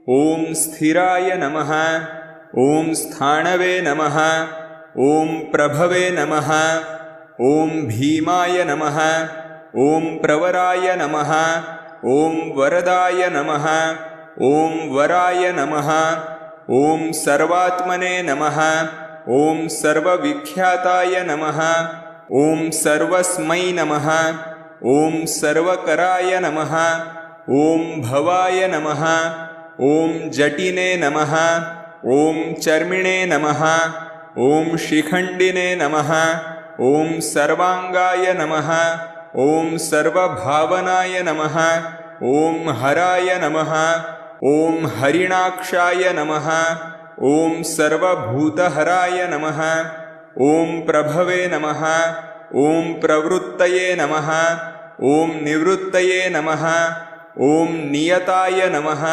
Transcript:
ॐ स्थिराय नमः। ॐ स्थाणवे नमः। ॐ प्रभवे नमः। ॐ भीमाय नमः। ॐ प्रवराय नमः। ॐ वरदाय नमः। ॐ वराय नमः। ॐ सर्वात्मने नमः। ॐ सर्वविख्याताय नमः। ॐ सर्वस्मै नमः। ॐ सर्वकराय नमः। ॐ भवाय नमः। ॐ जटिने नमः। ॐ चर्मिणे नमः। ॐ शिखण्डिने नमः। ॐ सर्वाङ्गाय नमः। ॐ सर्वभावनाय नमः। ॐ हराय नमः। ॐ हरिणाक्षाय नमः। ॐ सर्वभूतहराय नमः। ॐ प्रभवे नमः। ॐ प्रवृत्तये नमः। ॐ निवृत्तये नमः। ॐ नियताय नमः।